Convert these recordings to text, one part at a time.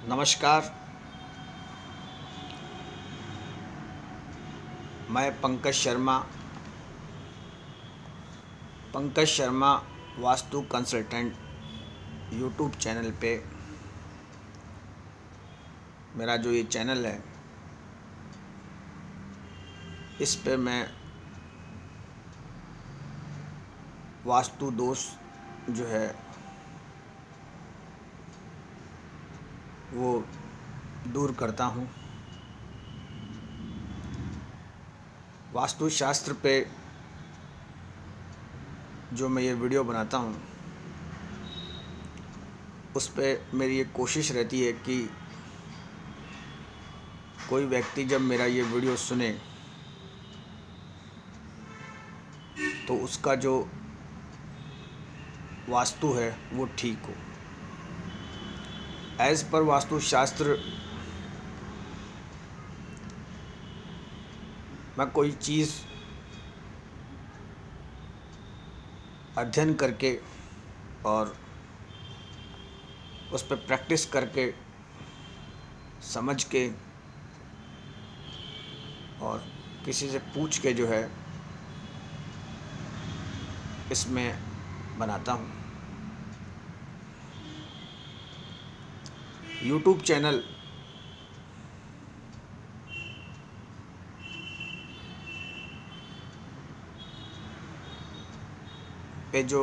नमस्कार। मैं Pankaj Sharma vastu consultant YouTube channel पे मेरा जो ये चैनल है इस पे मैं वास्तु दोष जो है वो दूर करता हूँ। वास्तुशास्त्र पे जो मैं ये वीडियो बनाता हूँ उस पे मेरी एक कोशिश रहती है कि कोई व्यक्ति जब मेरा ये वीडियो सुने तो उसका जो वास्तु है वो ठीक हो। एज़ पर वास्तुशास्त्र मैं कोई चीज़ अध्ययन करके और उस पर प्रैक्टिस करके समझ के और किसी से पूछ के जो है इसमें बनाता हूँ। यूट्यूब चैनल पे जो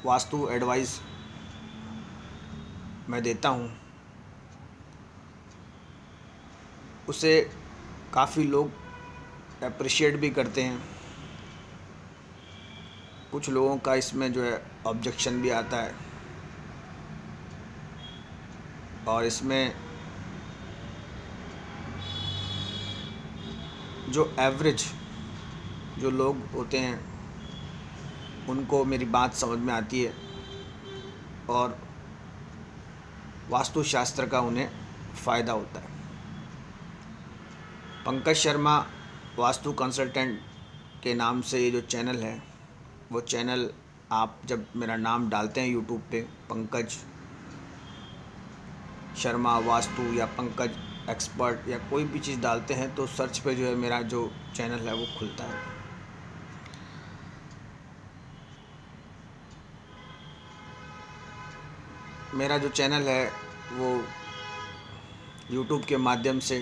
वास्तु एडवाइस मैं देता हूँ उसे काफ़ी लोग अप्रिशिएट भी करते हैं। कुछ लोगों का इसमें जो है ऑब्जेक्शन भी आता है और इसमें जो एवरेज जो लोग होते हैं उनको मेरी बात समझ में आती है और वास्तुशास्त्र का उन्हें फ़ायदा होता है। पंकज शर्मा वास्तु कंसल्टेंट के नाम से ये जो चैनल है वो चैनल आप जब मेरा नाम डालते हैं यूट्यूब पे पंकज शर्मा वास्तु या पंकज एक्सपर्ट या कोई भी चीज़ डालते हैं तो सर्च पे जो है मेरा जो चैनल है वो खुलता है। मेरा जो चैनल है वो यूट्यूब के माध्यम से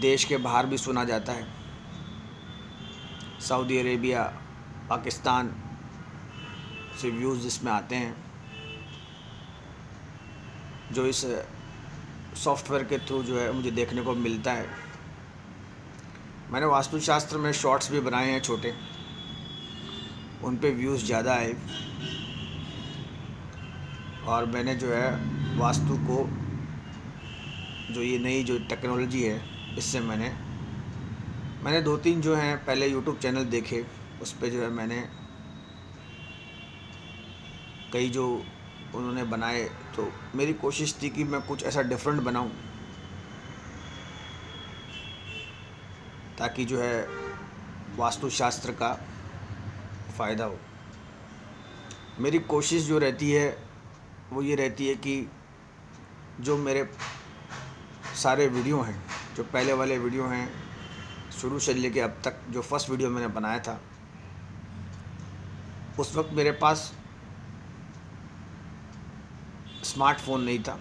देश के बाहर भी सुना जाता है। सऊदी अरेबिया, पाकिस्तान से व्यूज़ इसमें आते हैं जो इस सॉफ्टवेयर के थ्रू जो है मुझे देखने को मिलता है। मैंने वास्तुशास्त्र में शॉर्ट्स भी बनाए हैं छोटे, उन पे व्यूज़ ज़्यादा आए और मैंने जो है वास्तु को जो ये नई जो टेक्नोलॉजी है इससे मैंने 2-3 जो हैं पहले यूट्यूब चैनल देखे, उस पे जो है मैंने कई जो उन्होंने बनाए तो मेरी कोशिश थी कि मैं कुछ ऐसा डिफरेंट बनाऊं ताकि जो है वास्तुशास्त्र का फ़ायदा हो। मेरी कोशिश जो रहती है वो ये रहती है कि जो मेरे सारे वीडियो हैं, जो पहले वाले वीडियो हैं शुरू से लेके अब तक, जो फर्स्ट वीडियो मैंने बनाया था उस वक्त मेरे पास स्मार्टफ़ोन नहीं था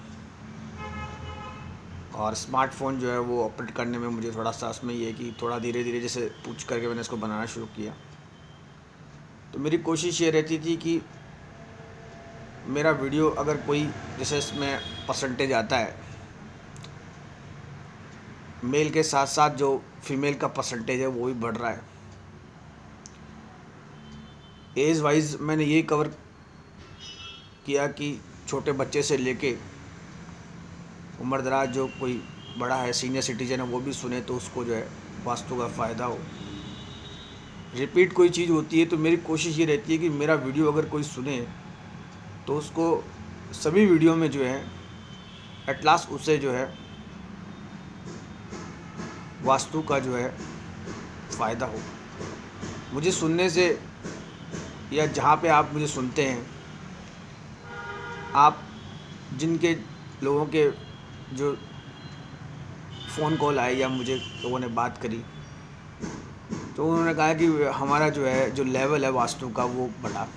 और स्मार्टफ़ोन जो है वो ऑपरेट करने में मुझे थोड़ा सा उसमें ये है कि थोड़ा धीरे धीरे जैसे पूछ करके मैंने इसको बनाना शुरू किया। तो मेरी कोशिश ये रहती थी कि मेरा वीडियो अगर कोई जैसे इसमें परसेंटेज आता है मेल के साथ साथ जो फीमेल का परसेंटेज है वो भी बढ़ रहा है। एज वाइज मैंने यही कवर किया कि छोटे बच्चे से लेके उम्रदराज जो कोई बड़ा है सीनियर सिटीजन है वो भी सुने तो उसको जो है वास्तु का फ़ायदा हो। रिपीट कोई चीज़ होती है तो मेरी कोशिश ये रहती है कि मेरा वीडियो अगर कोई सुने तो उसको सभी वीडियो में जो है एट लास्ट उससे जो है वास्तु का जो है फ़ायदा हो। मुझे सुनने से या जहाँ पे आप मुझे सुनते हैं आप जिनके लोगों के जो फ़ोन कॉल आए या मुझे लोगों ने बात करी, तो उन्होंने कहा कि हमारा जो है जो लेवल है वास्तु का वो बढ़ा,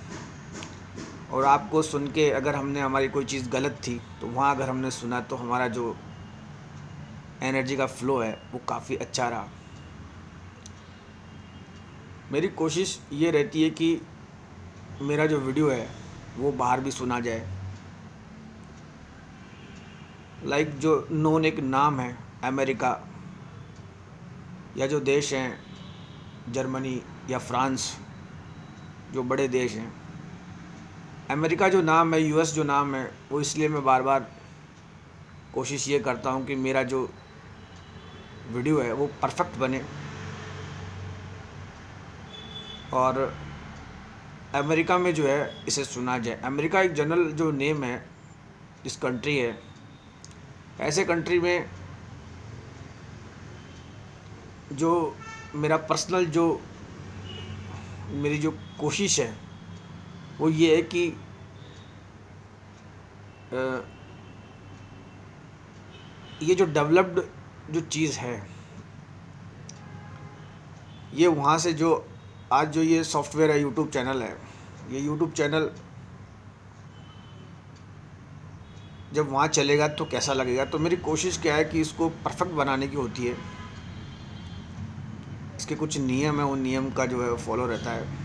और आपको सुन के अगर हमने हमारी कोई चीज़ गलत थी तो वहाँ अगर हमने सुना तो हमारा जो एनर्जी का फ़्लो है वो काफ़ी अच्छा रहा। मेरी कोशिश ये रहती है कि मेरा जो वीडियो है वो बाहर भी सुना जाए। लाइक जो नोन एक नाम है अमेरिका, या जो देश हैं जर्मनी या फ्रांस, जो बड़े देश हैं। अमेरिका जो नाम है, यूएस जो नाम है, वो इसलिए मैं बार बार कोशिश ये करता हूँ कि मेरा जो वीडियो है वो परफेक्ट बने, और अमेरिका में जो है इसे सुना जाए। अमेरिका एक जनरल जो नेम है, इस कंट्री है, ऐसे कंट्री में जो मेरा पर्सनल जो मेरी जो कोशिश है वो ये है कि ये जो डेवलप्ड जो चीज़ है, ये वहाँ से जो आज जो ये सॉफ्टवेयर है, यूट्यूब चैनल है, ये यूट्यूब चैनल जब वहाँ चलेगा तो कैसा लगेगा। तो मेरी कोशिश क्या है कि इसको परफेक्ट बनाने की होती है। इसके कुछ नियम है, उन नियम का जो है फॉलो रहता है।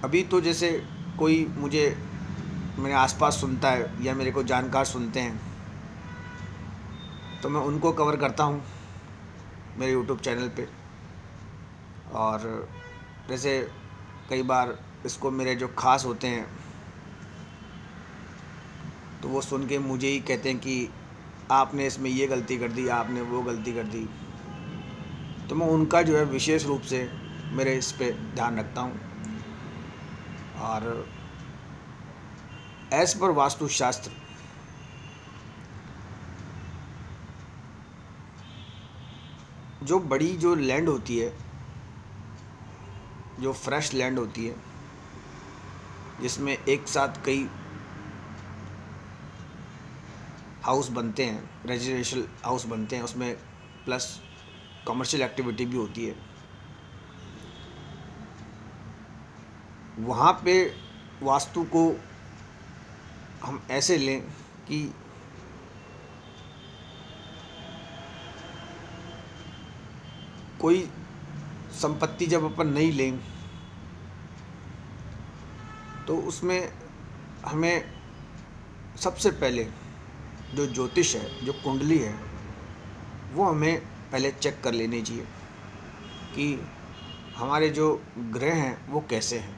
अभी तो जैसे कोई मुझे मेरे आसपास सुनता है या मेरे को जानकार सुनते हैं, तो मैं उनको कवर करता हूँ मेरे यूट्यूब चैनल पे। और जैसे कई बार इसको मेरे जो ख़ास होते हैं तो वो सुन के मुझे ही कहते हैं कि आपने इसमें ये गलती कर दी, आपने वो गलती कर दी। तो मैं उनका जो है विशेष रूप से मेरे इस पे ध्यान रखता हूँ। और एज़ पर वास्तुशास्त्र, जो बड़ी जो लैंड होती है, जो फ्रेश लैंड होती है, जिसमें एक साथ कई हाउस बनते हैं, रेजिडेंशियल हाउस बनते हैं, उसमें प्लस कमर्शियल एक्टिविटी भी होती है, वहाँ पे वास्तु को हम ऐसे लें कि कोई संपत्ति जब अपन नहीं लें तो उसमें हमें सबसे पहले जो ज्योतिष है, जो कुंडली है, वो हमें पहले चेक कर लेनी चाहिए कि हमारे जो ग्रह हैं वो कैसे हैं।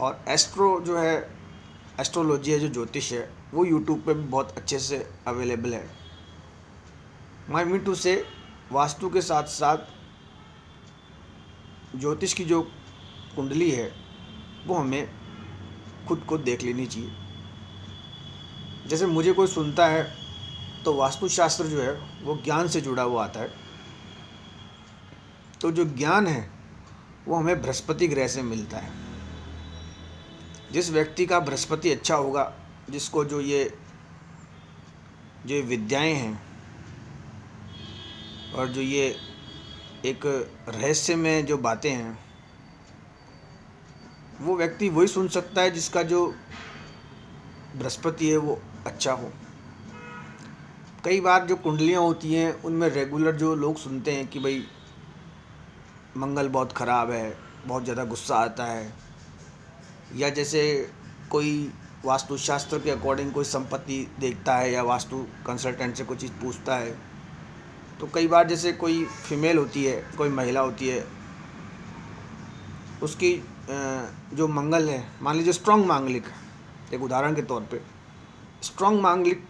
और एस्ट्रो जो है, एस्ट्रोलॉजी है, जो ज्योतिष है, वो यूट्यूब पे भी बहुत अच्छे से अवेलेबल है। माय मीन टू से वास्तु के साथ साथ ज्योतिष की जो कुंडली है वो हमें खुद को देख लेनी चाहिए। जैसे मुझे कोई सुनता है तो वास्तुशास्त्र जो है वो ज्ञान से जुड़ा हुआ आता है। तो जो ज्ञान है वो हमें बृहस्पति ग्रह से मिलता है। जिस व्यक्ति का बृहस्पति अच्छा होगा, जिसको जो विद्याएं हैं और जो ये एक रहस्य में जो बातें हैं, वो व्यक्ति वही सुन सकता है जिसका जो बृहस्पति है वो अच्छा हो। कई बार जो कुंडलियाँ होती हैं उनमें रेगुलर जो लोग सुनते हैं कि भाई मंगल बहुत ख़राब है, बहुत ज़्यादा गुस्सा आता है, या जैसे कोई वास्तुशास्त्र के अकॉर्डिंग कोई संपत्ति देखता है या वास्तु कंसल्टेंट से कोई चीज़ पूछता है, तो कई बार जैसे कोई फीमेल होती है, कोई महिला होती है, उसकी जो मंगल है, मान लीजिए स्ट्रॉन्ग मांगलिक, एक उदाहरण के तौर पे स्ट्रॉन्ग मांगलिक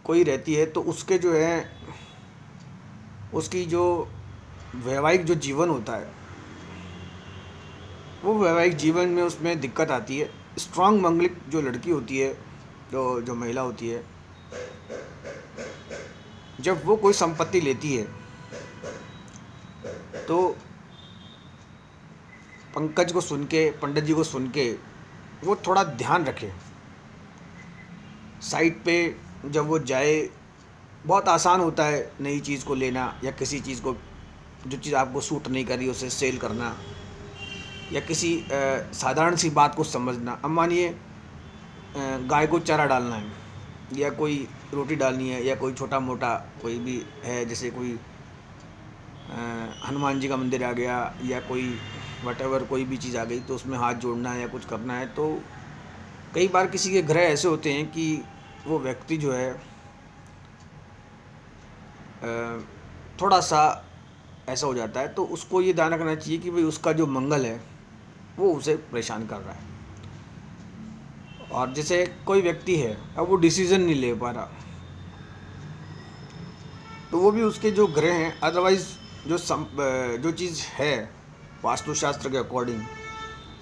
कोई रहती है, तो उसके जो है उसकी जो वैवाहिक जो जीवन होता है, वो वैवाहिक जीवन में उसमें दिक्कत आती है। स्ट्रॉन्ग मांगलिक जो लड़की होती है, जो महिला होती है, जब वो कोई संपत्ति लेती है तो पंकज को सुन के, पंडित जी को सुन के वो थोड़ा ध्यान रखे। साइट पे जब वो जाए, बहुत आसान होता है नई चीज़ को लेना, या किसी चीज़ को, जो चीज़ आपको सूट नहीं कर रही उसे सेल करना, या किसी साधारण सी बात को समझना। अब मानिए गाय को चारा डालना है, या कोई रोटी डालनी है, या कोई छोटा मोटा कोई भी है, जैसे कोई हनुमान जी का मंदिर आ गया, या कोई वटेवर कोई भी चीज़ आ गई, तो उसमें हाथ जोड़ना है या कुछ करना है। तो कई बार किसी के ग्रह ऐसे होते हैं कि वो व्यक्ति जो है थोड़ा सा ऐसा हो जाता है, तो उसको ये ध्यान रखना चाहिए कि भाई उसका जो मंगल है वो उसे परेशान कर रहा है। और जैसे कोई व्यक्ति है, अब वो डिसीज़न नहीं ले पा रहा, तो वो भी उसके जो ग्रह हैं, अदरवाइज़ जो चीज़ है वास्तुशास्त्र के अकॉर्डिंग,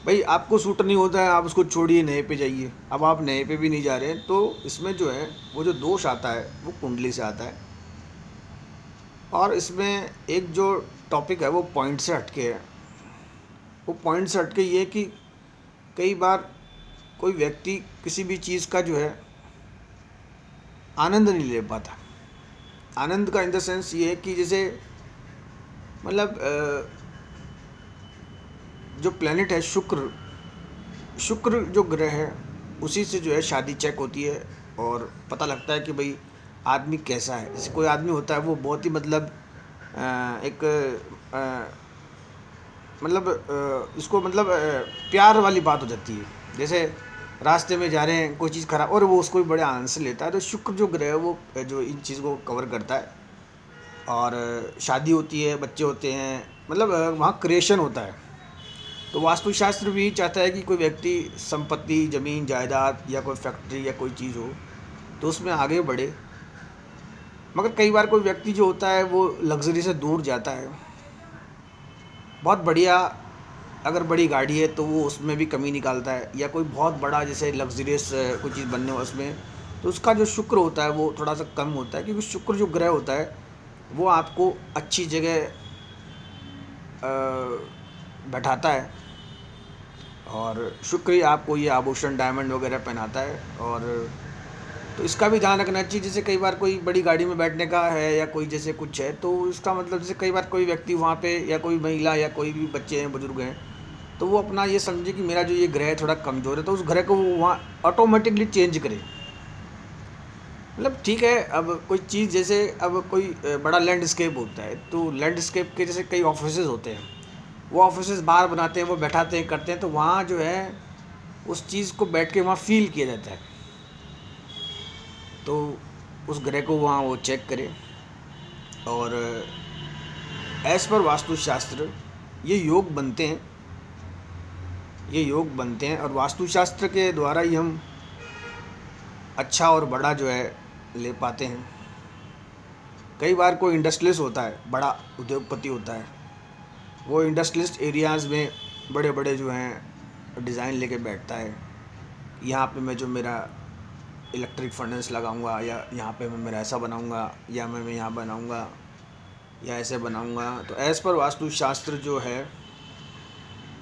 भाई आपको सूट नहीं होता है, आप उसको छोड़िए, नए पे जाइए। अब आप नए पे भी नहीं जा रहे हैं, तो इसमें जो है वो जो दोष आता है वो कुंडली से आता है। और इसमें एक जो टॉपिक है वो पॉइंट से हटके है। वो पॉइंट से हटके ये कि कई बार कोई व्यक्ति किसी भी चीज़ का जो है आनंद नहीं ले पाता। आनंद का इन द सेंस ये है कि जैसे मतलब जो प्लेनेट है शुक्र, शुक्र जो ग्रह है, उसी से जो है शादी चेक होती है और पता लगता है कि भाई आदमी कैसा है। जैसे कोई आदमी होता है वो बहुत ही मतलब एक मतलब इसको मतलब प्यार वाली बात हो जाती है। जैसे रास्ते में जा रहे हैं, कोई चीज़ खराब, और वो उसको भी बड़े आनंद से लेता है। तो शुक्र जो ग्रह है वो जो इन चीज़ को कवर करता है। और शादी होती है, बच्चे होते हैं, मतलब वहाँ क्रिएशन होता है। तो वास्तुशास्त्र भी चाहता है कि कोई व्यक्ति संपत्ति, ज़मीन जायदाद, या कोई फैक्ट्री या कोई चीज़ हो तो उसमें आगे बढ़े। मगर कई बार कोई व्यक्ति जो होता है वो लग्जरी से दूर जाता है। बहुत बढ़िया अगर बड़ी गाड़ी है तो वो उसमें भी कमी निकालता है, या कोई बहुत बड़ा जैसे लग्जरियस कोई चीज़ बनने हो उसमें, तो उसका जो शुक्र होता है वो थोड़ा सा कम होता है। क्योंकि शुक्र जो ग्रह होता है वो आपको अच्छी जगह बैठाता है, और शुक्र ही आपको ये आभूषण डायमंड वगैरह पहनाता है। और तो इसका भी ध्यान रखना चाहिए। जैसे कई बार कोई बड़ी गाड़ी में बैठने का है, या कोई जैसे कुछ है, तो इसका मतलब जैसे कई बार कोई व्यक्ति वहाँ पे, या कोई महिला, या कोई भी बच्चे हैं, बुजुर्ग हैं, तो वो अपना ये समझे कि मेरा जो ये ग्रह थोड़ा कमज़ोर है, तो उस ग्रह को वो वहाँ ऑटोमेटिकली चेंज करे। मतलब ठीक है, अब कोई चीज़ जैसे अब कोई बड़ा लैंडस्केप होता है, तो लैंडस्केप के जैसे कई ऑफिसेज होते हैं, वो ऑफिसेज बाहर बनाते हैं, वो बैठाते हैं, करते हैं, तो वहाँ जो है उस चीज़ को बैठ के वहाँ फील किया जाता है। तो उस ग्रह को वहाँ वो चेक करे। और एज़ पर वास्तुशास्त्र ये योग बनते हैं, ये योग बनते हैं, और वास्तुशास्त्र के द्वारा ही हम अच्छा और बड़ा जो है ले पाते हैं। कई बार कोई इंडस्ट्रियलिस्ट होता है, बड़ा उद्योगपति होता है, वो इंडस्ट्रियलिस्ट एरियाज़ में बड़े बड़े जो हैं डिज़ाइन लेके बैठता है। यहाँ पे मैं जो मेरा इलेक्ट्रिक फर्नेस लगाऊंगा, या यहाँ पे मैं मेरा ऐसा बनाऊंगा, या मैं यहाँ बनाऊंगा, या ऐसे बनाऊंगा। तो एज़ पर वास्तुशास्त्र जो है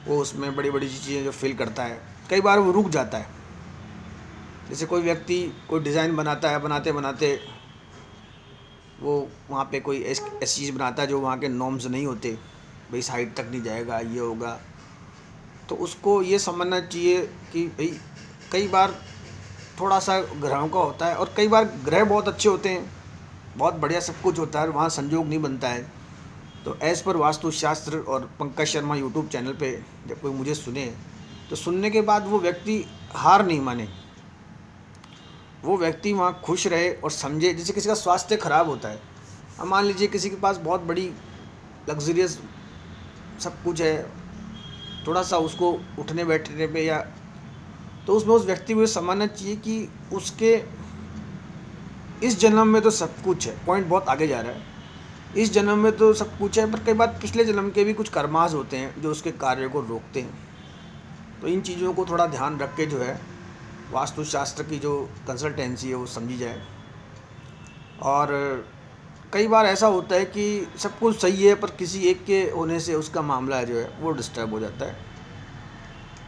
वो उसमें बड़ी बड़ी चीज़ें जो फिल करता है, कई बार वो रुक जाता है। जैसे कोई व्यक्ति कोई डिज़ाइन बनाता है, बनाते बनाते वो वहाँ पे कोई ऐसी चीज़ बनाता है जो वहाँ के नॉर्म्स नहीं होते, भाई इस हाइट तक नहीं जाएगा, ये होगा। तो उसको ये समझना चाहिए कि भाई कई बार थोड़ा सा ग्रहों का होता है, और कई बार ग्रह बहुत अच्छे होते हैं, बहुत बढ़िया सब कुछ होता है, वहाँ संयोग नहीं बनता है। तो एज़ पर वास्तुशास्त्र और पंकज शर्मा यूट्यूब चैनल पे जब कोई मुझे सुने, तो सुनने के बाद वो व्यक्ति हार नहीं माने, वो व्यक्ति वहाँ खुश रहे और समझे। जैसे किसी का स्वास्थ्य खराब होता है, अब मान लीजिए किसी के पास बहुत बड़ी लग्जरियस सब कुछ है, थोड़ा सा उसको उठने बैठने पे, या तो उसमें उस व्यक्ति को ये समझना चाहिए कि उसके इस जन्म में तो सब कुछ है, पॉइंट बहुत आगे जा रहा है, इस जन्म में तो सब कुछ है, पर कई बार पिछले जन्म के भी कुछ कर्मास होते हैं जो उसके कार्य को रोकते हैं। तो इन चीज़ों को थोड़ा ध्यान रख के जो है वास्तुशास्त्र की जो कंसल्टेंसी है वो समझी जाए। और कई बार ऐसा होता है कि सब कुछ सही है, पर किसी एक के होने से उसका मामला जो है वो डिस्टर्ब हो जाता है।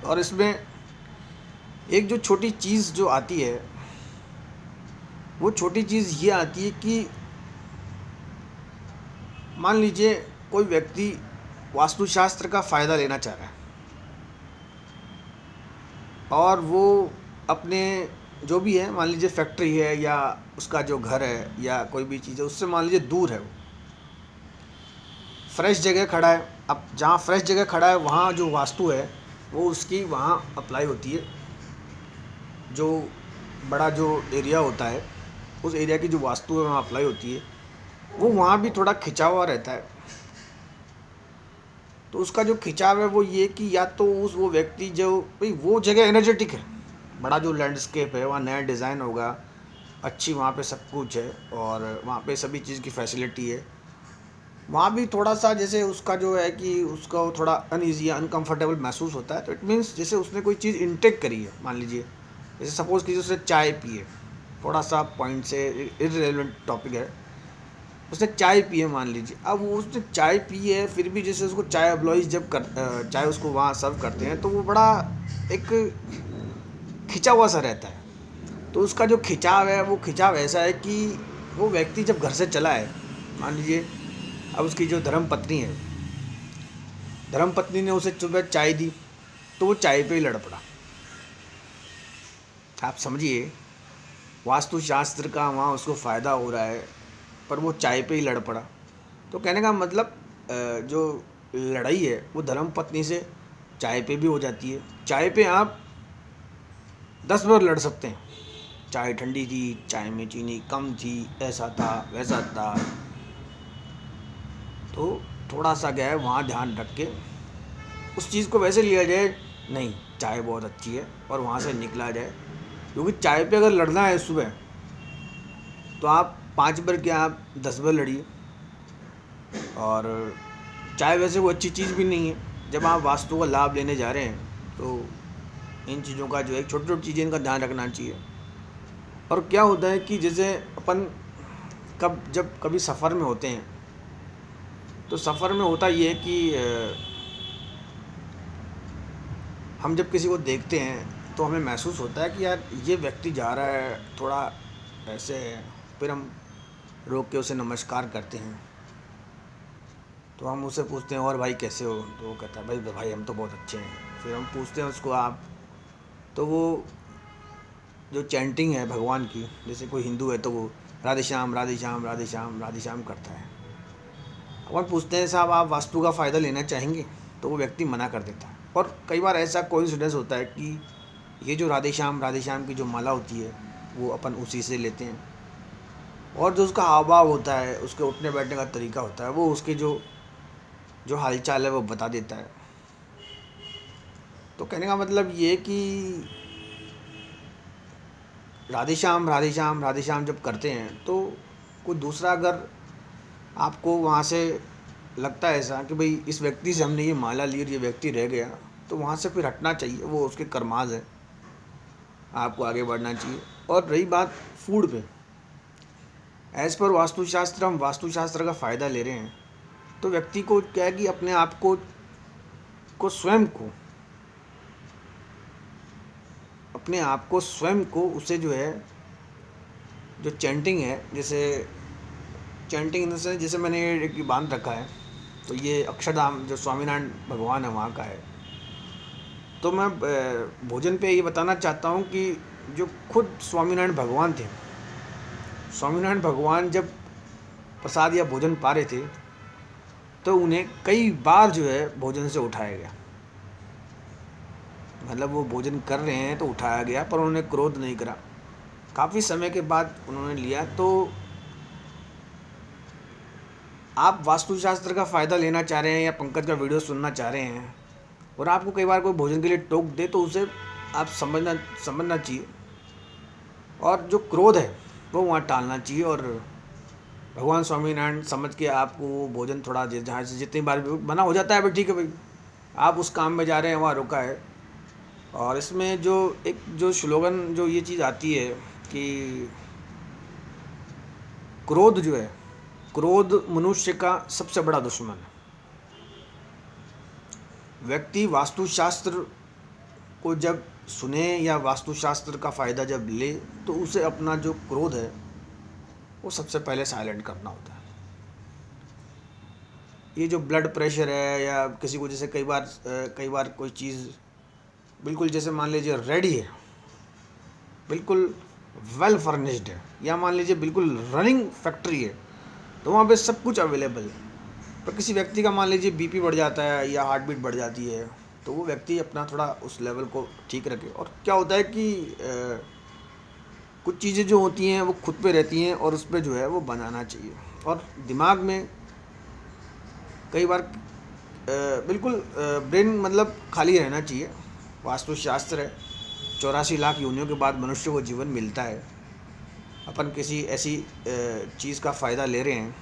और इसमें एक जो छोटी चीज़ जो आती है, वो छोटी चीज़ ये आती है कि मान लीजिए कोई व्यक्ति वास्तुशास्त्र का फ़ायदा लेना चाह रहा है और वो अपने जो भी है, मान लीजिए फैक्ट्री है या उसका जो घर है या कोई भी चीज़ है, उससे मान लीजिए दूर है, वो फ्रेश जगह खड़ा है। अब जहाँ फ्रेश जगह खड़ा है वहाँ जो वास्तु है वो उसकी वहाँ अप्लाई होती है। जो बड़ा जो एरिया होता है उस एरिया की जो वास्तु है वहाँ अप्लाई होती है। वो वहाँ भी थोड़ा खिंचा हुआ रहता है। तो उसका जो खिंचाव है वो ये कि या तो उस वो व्यक्ति जो भाई वो जगह एनर्जेटिक है, बड़ा जो लैंडस्केप है वहाँ नया डिज़ाइन होगा, अच्छी वहाँ पे सब कुछ है और वहाँ पे सभी चीज़ की फैसिलिटी है। वहाँ भी थोड़ा सा जैसे उसका जो है कि उसका वो थोड़ा अनईजी अनकंफर्टेबल महसूस होता है। तो इट मीन्स जैसे उसने कोई चीज़ इनटेक करी है, मान लीजिए जैसे सपोज़ कीजिए उसने चाय पी है, थोड़ा सा पॉइंट से इररिलेवेंट टॉपिक है, उसने चाय पी है मान लीजिए। अब वो उसने चाय पी है फिर भी जैसे उसको चाय एम्प्लॉइज जब चाय उसको वहाँ सर्व करते हैं तो वो बड़ा एक खिंचा हुआ सा रहता है। तो उसका जो खिंचाव है वो खिंचाव ऐसा है कि वो व्यक्ति जब घर से चला है, मान लीजिए अब उसकी जो धर्म पत्नी है, धर्म पत्नी ने उसे सुबह चाय दी तो वो चाय पे ही लड़ पड़ा। आप समझिए वास्तुशास्त्र का वहाँ उसको फ़ायदा हो रहा है पर वो चाय पे ही लड़ पड़ा। तो कहने का मतलब जो लड़ाई है वो धर्म पत्नी से चाय पे भी हो जाती है। चाय पे आप 10 बार लड़ सकते हैं, चाय ठंडी थी, चाय में चीनी कम थी, ऐसा था वैसा था। तो थोड़ा सा क्या है वहाँ ध्यान रख के उस चीज़ को वैसे लिया जाए, नहीं चाय बहुत अच्छी है और वहाँ से निकला जाए। क्योंकि चाय पे अगर लड़ना है सुबह तो आप 5 बार क्या आप 10 बार लड़िए। और चाय वैसे वो अच्छी चीज़ भी नहीं है। जब आप वास्तु का लाभ लेने जा रहे हैं तो इन चीज़ों का जो है छोटी छोटी चीज़ें इनका ध्यान रखना चाहिए। और क्या होता है कि जैसे अपन जब कभी सफ़र में होते हैं तो सफ़र में होता ये है कि हम जब किसी को देखते हैं तो हमें महसूस होता है कि यार ये व्यक्ति जा रहा है थोड़ा ऐसे है, फिर हम रोक के उसे नमस्कार करते हैं। तो हम उससे पूछते हैं और भाई कैसे हो, तो वो कहता है भाई भाई हम तो बहुत अच्छे हैं। फिर हम पूछते हैं उसको आप, तो वो जो चैंटिंग है भगवान की, जैसे कोई हिंदू है तो वो राधे श्याम राधे श्याम राधे श्याम राधे श्याम करता है। अपन पूछते हैं साहब आप वास्तु का फ़ायदा लेना चाहेंगे, तो वो व्यक्ति मना कर देता है। और कई बार ऐसा कोइंसिडेंस होता है कि ये जो राधे श्याम की जो माला होती है वो अपन उसी से लेते हैं। और जो उसका हाव भाव होता है, उसके उठने बैठने का तरीका होता है, वो उसके जो जो हालचाल है वो बता देता है। तो कहने का मतलब ये कि राधे श्याम जब करते हैं तो कोई दूसरा अगर आपको वहाँ से लगता है ऐसा कि भाई इस व्यक्ति से हमने ये माला ली और ये व्यक्ति रह गया, तो वहाँ से फिर हटना चाहिए, वो उसके कर्माज है, आपको आगे बढ़ना चाहिए। और रही बात फूड पे, एज़ पर वास्तुशास्त्र हम वास्तुशास्त्र का फ़ायदा ले रहे हैं तो व्यक्ति को क्या है कि अपने आप स्वयं को अपने आप को स्वयं को उसे जो है जो चैंटिंग है, जैसे चैंटिंग इन द सेंस जैसे मैंने एक बांध रखा है, तो ये अक्षरधाम जो स्वामीनारायण भगवान है वहाँ का है। तो मैं भोजन पे ये बताना चाहता हूँ कि जो खुद स्वामीनारायण भगवान थे, स्वामीनारायण भगवान जब प्रसाद या भोजन पा रहे थे तो उन्हें कई बार जो है भोजन से उठाया गया। मतलब वो भोजन कर रहे हैं तो उठाया गया, पर उन्होंने क्रोध नहीं करा। काफ़ी समय के बाद उन्होंने लिया। तो आप वास्तुशास्त्र का फ़ायदा लेना चाह रहे हैं या पंकज का वीडियो सुनना चाह रहे हैं और आपको कई बार कोई भोजन के लिए टोक दे तो उसे आप समझना चाहिए और जो क्रोध है वो वहाँ टालना चाहिए। और भगवान स्वामीनारायण समझ के आपको वो भोजन थोड़ा जहाँ से जितनी बार भी बना हो जाता है भाई ठीक है भाई, आप उस काम में जा रहे हैं वहाँ रुका है। और इसमें जो एक जो स्लोगन जो ये चीज़ आती है कि क्रोध जो है, क्रोध मनुष्य का सबसे बड़ा दुश्मन है। व्यक्ति वास्तुशास्त्र को जब सुने या वास्तुशास्त्र का फ़ायदा जब ले, तो उसे अपना जो क्रोध है वो सबसे पहले साइलेंट करना होता है। ये जो ब्लड प्रेशर है या किसी को जैसे कई बार कोई चीज़ बिल्कुल जैसे मान लीजिए रेडी है, बिल्कुल वेल फर्निश्ड है, या मान लीजिए बिल्कुल रनिंग फैक्ट्री है, तो वहाँ पे सब कुछ अवेलेबल है। पर किसी व्यक्ति का मान लीजिए बीपी बढ़ जाता है या हार्ट बीट बढ़ जाती है, तो वो व्यक्ति अपना थोड़ा उस लेवल को ठीक रखे। और क्या होता है कि कुछ चीज़ें जो होती हैं वो खुद पे रहती हैं और उस पर जो है वो बनाना चाहिए। और दिमाग में कई बार बिल्कुल ब्रेन मतलब खाली रहना चाहिए। वास्तुशास्त्र है 84 लाख योनियों के बाद मनुष्य को जीवन मिलता है। अपन किसी ऐसी चीज़ का फ़ायदा ले रहे हैं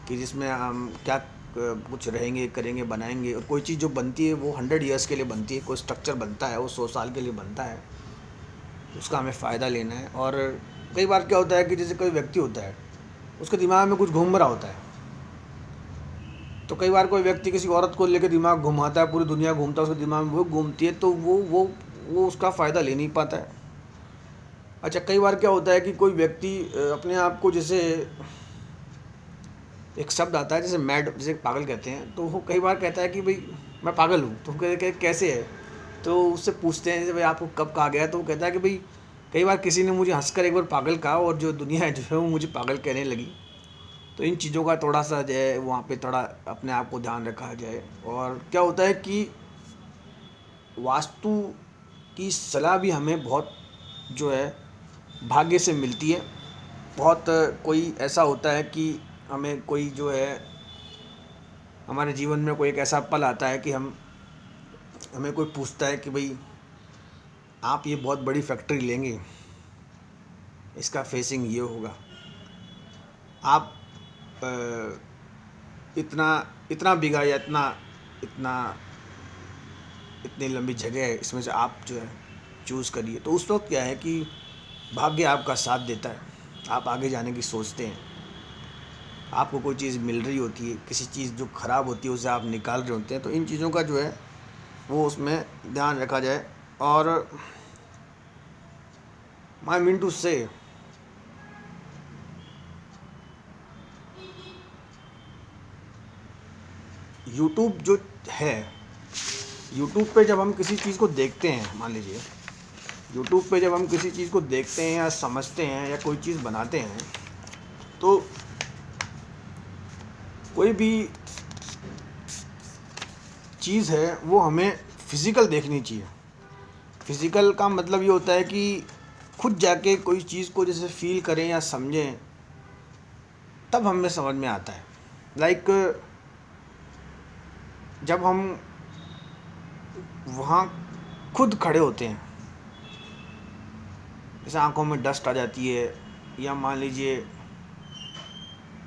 कि जिसमें हम क्या कुछ रहेंगे, करेंगे, बनाएंगे, और कोई चीज़ जो बनती है वो 100 ईयर्स के लिए बनती है, कोई स्ट्रक्चर बनता है वो 100 साल के लिए बनता है, उसका हमें फ़ायदा लेना है। और कई बार क्या होता है कि जैसे कोई व्यक्ति होता है, उसके दिमाग में कुछ घूम रहा होता है, तो कई बार कोई व्यक्ति किसी औरत को लेकर दिमाग घुमाता है, पूरी दुनिया घूमता है, उसके दिमाग में वो घूमती है, तो वो उसका फ़ायदा ले नहीं पाता है। अच्छा, कई बार क्या होता है कि कोई व्यक्ति अपने आप को जैसे एक शब्द आता है जैसे मैड, जैसे पागल कहते हैं, तो वो कई बार कहता है कि भाई मैं पागल हूँ। तो कहते कैसे है, तो उससे पूछते हैं जैसे भाई आपको कब कहा गया, तो वो कहता है कि भाई कई बार किसी ने मुझे हंसकर एक बार पागल कहा और जो दुनिया है जो है वो मुझे पागल कहने लगी। तो इन चीज़ों का थोड़ा सा जो है वहाँ पे थोड़ा अपने आप को ध्यान रखा जाए। और क्या होता है कि वास्तु की सलाह भी हमें बहुत जो है भाग्य से मिलती है। बहुत कोई ऐसा होता है कि हमें कोई जो है हमारे जीवन में कोई एक ऐसा पल आता है कि हमें कोई पूछता है कि भाई आप ये बहुत बड़ी फैक्ट्री लेंगे, इसका फेसिंग ये होगा, आप इतना इतना बीघा या इतना इतना इतनी लंबी जगह है, इसमें से आप जो है चूज़ करिए। तो उस वक्त क्या है कि भाग्य आपका साथ देता है, आप आगे जाने की सोचते हैं, आपको कोई चीज़ मिल रही होती है, किसी चीज़ जो ख़राब होती है उसे आप निकाल रहे होते हैं। तो इन चीज़ों का जो है वो उसमें ध्यान रखा जाए। और माई मीन टू से यूट्यूब जो है, यूट्यूब पे जब हम किसी चीज़ को देखते हैं, मान लीजिए यूट्यूब पे जब हम किसी चीज़ को देखते हैं या समझते हैं या कोई चीज़ बनाते हैं, तो कोई भी चीज़ है वो हमें फिज़िकल देखनी चाहिए। फिज़िकल का मतलब ये होता है कि खुद जाके कोई चीज़ को जैसे फील करें या समझें, तब हमें समझ में आता है। लाइक जब हम वहाँ खुद खड़े होते हैं, जैसे आंखों में डस्ट आ जाती है, या मान लीजिए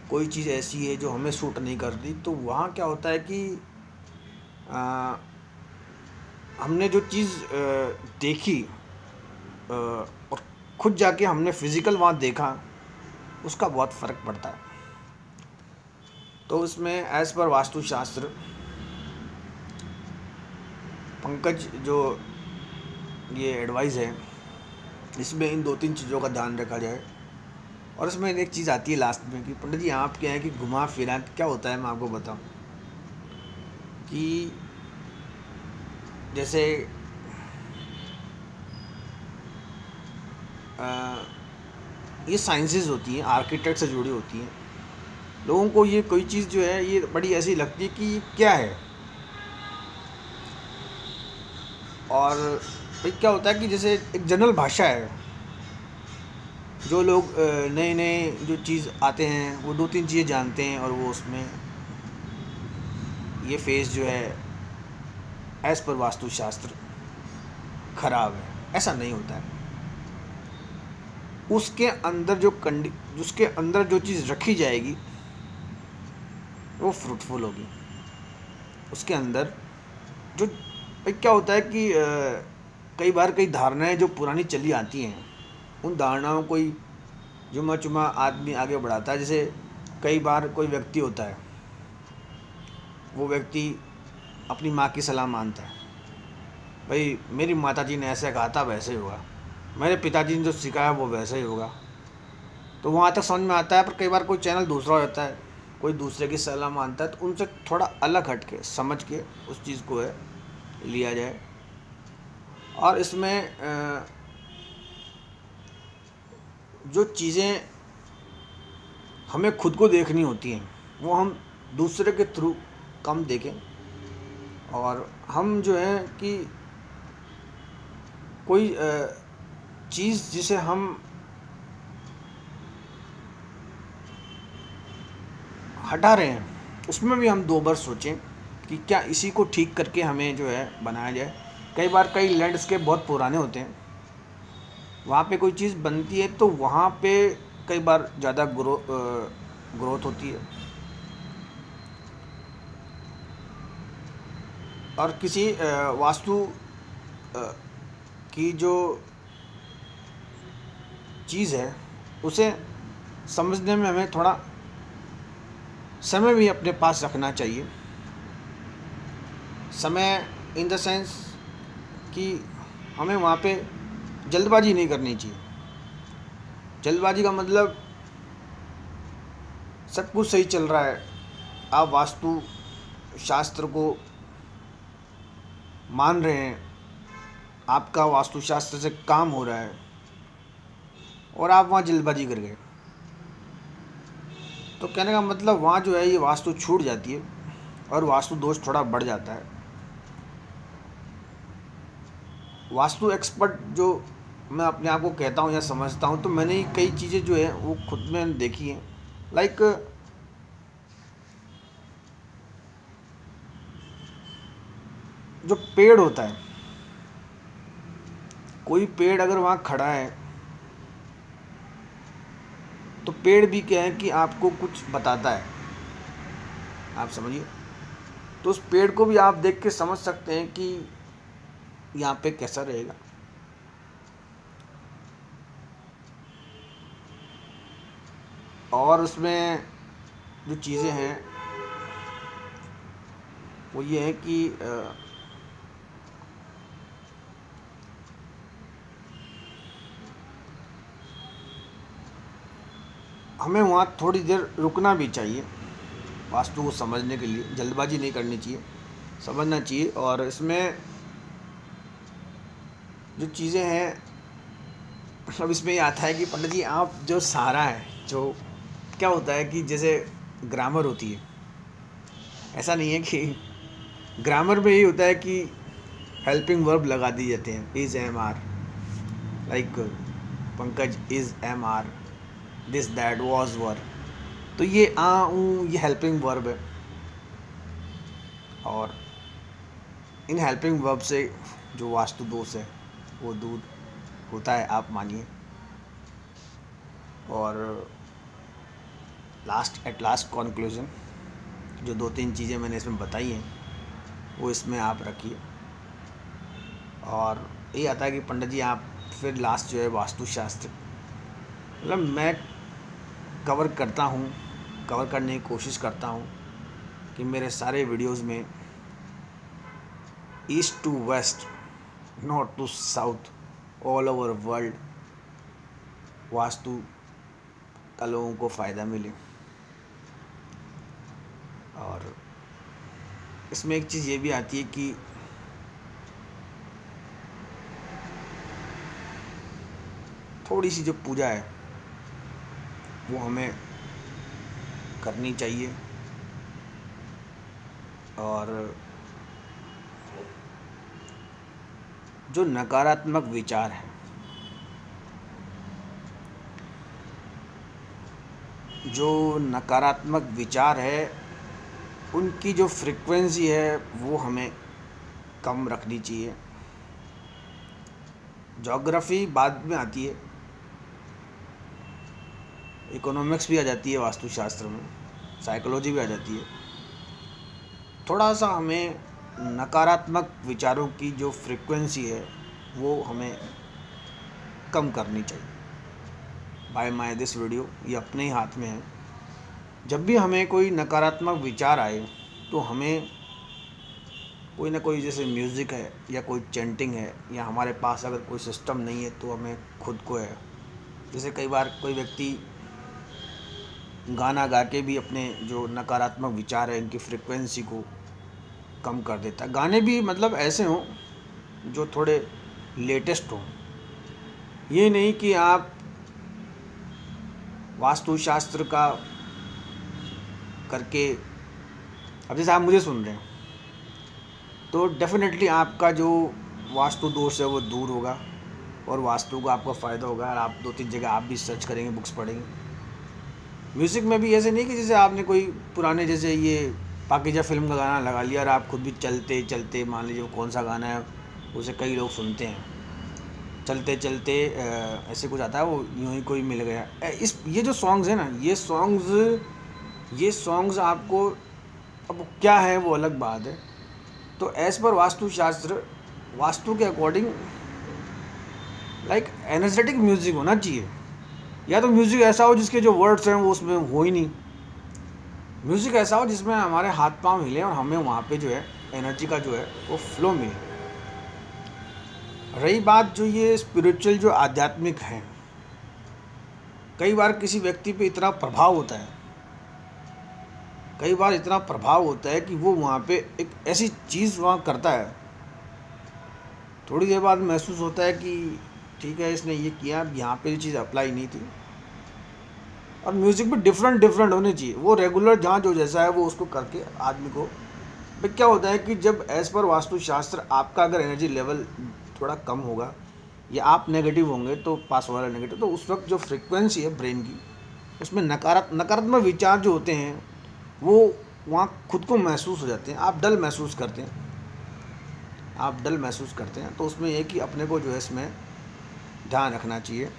कोई चीज़ ऐसी है जो हमें सूट नहीं करती, तो वहाँ क्या होता है कि हमने जो चीज़ देखी और खुद जाके हमने फिज़िकल वहाँ देखा, उसका बहुत फ़र्क पड़ता है। तो इसमें एज़ पर वास्तुशास्त्र पंकज जो ये एडवाइस है, इसमें इन 2-3 चीज़ों का ध्यान रखा जाए। और इसमें एक चीज़ आती है लास्ट में कि पंडित जी आप क्या है कि घुमा फिरा क्या होता है, मैं आपको बताऊं कि जैसे ये साइंसेस होती हैं, आर्किटेक्ट से जुड़ी होती हैं। लोगों को ये कोई चीज़ जो है ये बड़ी ऐसी लगती है कि ये क्या है। और भाई क्या होता है कि जैसे एक जनरल भाषा है, जो लोग नए नए जो चीज़ आते हैं वो 2-3 चीज़ें जानते हैं और वो उसमें ये फेस जो है एज़ पर वास्तुशास्त्र ख़राब है, ऐसा नहीं होता है। उसके अंदर जो चीज़ रखी जाएगी वो फ्रूटफुल होगी। उसके अंदर जो क्या होता है कि कई बार कई धारणाएं जो पुरानी चली आती हैं, उन धारणाओं को ही जुमा चुमा आदमी आगे बढ़ाता है। जैसे कई बार कोई व्यक्ति होता है, वो व्यक्ति अपनी माँ की सलाह मानता है, भाई मेरी माताजी ने ऐसे कहा था वैसे ही होगा, मेरे पिताजी ने जो सिखाया वो वैसे ही होगा। तो वहाँ तक समझ में आता है, पर कई बार कोई चैनल दूसरा होता है, कोई दूसरे की सलाह मानता है, तो उनसे थोड़ा अलग हट के समझ के उस चीज़ को है लिया जाए। और इसमें जो चीज़ें हमें खुद को देखनी होती हैं वो हम दूसरे के थ्रू कम देखें। और हम जो है कि कोई चीज़ जिसे हम हटा रहे हैं उसमें भी हम दो बार सोचें कि क्या इसी को ठीक करके हमें जो है बनाया जाए। कई बार कई लैंडस्केप बहुत पुराने होते हैं, वहाँ पे कोई चीज़ बनती है तो वहाँ पे कई बार ज़्यादा ग्रोथ होती है। और किसी वास्तु की जो चीज़ है उसे समझने में हमें थोड़ा समय भी अपने पास रखना चाहिए। समय इन द सेंस कि हमें वहाँ पे जल्दबाजी नहीं करनी चाहिए। जल्दबाजी का मतलब सब कुछ सही चल रहा है, आप वास्तु शास्त्र को मान रहे हैं, आपका वास्तुशास्त्र से काम हो रहा है और आप वहाँ जल्दबाजी कर गए, तो कहने का मतलब वहाँ जो है ये वास्तु छूट जाती है और वास्तु दोष थोड़ा बढ़ जाता है। वास्तु एक्सपर्ट जो मैं अपने आप को कहता हूँ या समझता हूँ, तो मैंने कई चीज़ें जो है वो खुद में देखी हैं। लाइक जो पेड़ होता है, कोई पेड़ अगर वहाँ खड़ा है तो पेड़ भी क्या है कि आपको कुछ बताता है, आप समझिए। तो उस पेड़ को भी आप देख के समझ सकते हैं कि यहाँ पे कैसा रहेगा। और उसमें जो चीज़ें हैं वो ये है कि हमें वहाँ थोड़ी देर रुकना भी चाहिए वास्तु को समझने के लिए। जल्दबाजी नहीं करनी चाहिए, समझना चाहिए। और इसमें जो चीज़ें हैं, अब इसमें ये आता है कि पंडित जी आप जो सहारा है, जो क्या होता है कि जैसे ग्रामर होती है, ऐसा नहीं है कि ग्रामर में ही होता है कि हेल्पिंग वर्ब लगा दिए जाते हैं, is M R, like Pankaj is M R, this that was were. तो ये ये हेल्पिंग वर्ब है और इन हेल्पिंग वर्ब से जो वास्तु दोष है वो दूर होता है, आप मानिए। और लास्ट कंक्लूजन, जो दो तीन चीज़ें मैंने इसमें बताई हैं वो इसमें आप रखिए। और ये आता है कि पंडित जी आप फिर लास्ट जो है वास्तुशास्त्र, मतलब मैं कवर करता हूँ, कवर करने की कोशिश करता हूँ कि मेरे सारे वीडियोस में east to west, north to south, all over world vastu का लोगों को फ़ायदा मिले। और इसमें एक चीज़ ये भी आती है कि थोड़ी सी जो पूजा है वो हमें करनी चाहिए। और जो नकारात्मक विचार है, जो नकारात्मक विचार है उनकी जो फ्रीक्वेंसी है वो हमें कम रखनी चाहिए। ज्योग्राफी बाद में आती है, इकोनॉमिक्स भी आ जाती है वास्तुशास्त्र में, साइकोलॉजी भी आ जाती है। थोड़ा सा हमें नकारात्मक विचारों की जो फ्रीक्वेंसी है वो हमें कम करनी चाहिए। बाय माय दिस वीडियो, ये अपने ही हाथ में है। जब भी हमें कोई नकारात्मक विचार आए तो हमें कोई ना कोई जैसे म्यूज़िक है या कोई चैंटिंग है, या हमारे पास अगर कोई सिस्टम नहीं है तो हमें खुद को है, जैसे कई बार कोई व्यक्ति गाना गा के भी अपने जो नकारात्मक विचार है इनकी फ्रिक्वेंसी को कम कर देता है। गाने भी मतलब ऐसे हों जो थोड़े लेटेस्ट हों, ये नहीं कि आप वास्तुशास्त्र का करके, अब जैसे आप मुझे सुन रहे हैं तो डेफिनेटली आपका जो वास्तु दोष है वो दूर होगा और वास्तु का आपका फ़ायदा होगा। और आप 2-3 जगह आप भी सर्च करेंगे, बुक्स पढ़ेंगे। म्यूज़िक में भी ऐसे नहीं कि जैसे आपने कोई पुराने जैसे ये पाकीज़ा फिल्म का गाना लगा लिया और आप खुद भी चलते चलते, मान लीजिए कौन सा गाना है उसे कई लोग सुनते हैं, चलते चलते ऐसे कुछ आता है, वो यूँ ही कोई मिल गया। ये जो सॉन्ग्स हैं ना, ये सॉन्ग्स आपको, अब क्या है वो अलग बात है। तो एज़ पर वास्तुशास्त्र, वास्तु के अकॉर्डिंग लाइक एनर्जेटिक म्यूज़िक होना चाहिए, या तो म्यूज़िक ऐसा हो जिसके जो वर्ड्स हैं वो उसमें हो ही नहीं। म्यूज़िक ऐसा हो जिसमें हमारे हाथ पांव हिले और हमें वहाँ पे जो है एनर्जी का जो है वो फ्लो मिले। रही बात जो ये स्पिरिचुअल जो आध्यात्मिक है, कई बार किसी व्यक्ति पे इतना प्रभाव होता है, कई बार इतना प्रभाव होता है कि वो वहाँ पे एक ऐसी चीज़ वहाँ करता है, थोड़ी देर बाद महसूस होता है कि ठीक है इसने ये किया, अब यहाँ पे ये चीज़ अप्लाई नहीं थी। और म्यूज़िक भी डिफरेंट डिफरेंट होने चाहिए, वो रेगुलर जहाँ जो जैसा है वो उसको करके आदमी को। भाई क्या होता है कि जब एज़ पर वास्तुशास्त्र आपका अगर एनर्जी लेवल थोड़ा कम होगा या आप नेगेटिव होंगे तो पास वाला नेगेटिव, तो उस वक्त जो फ्रिक्वेंसी है ब्रेन की, उसमें नकारात्मक विचार जो होते हैं वो वहाँ खुद को महसूस हो जाते हैं। आप डल महसूस करते हैं, तो उसमें ये कि अपने को जो है इसमें ध्यान रखना चाहिए।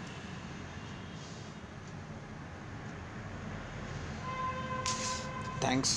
थैंक्स।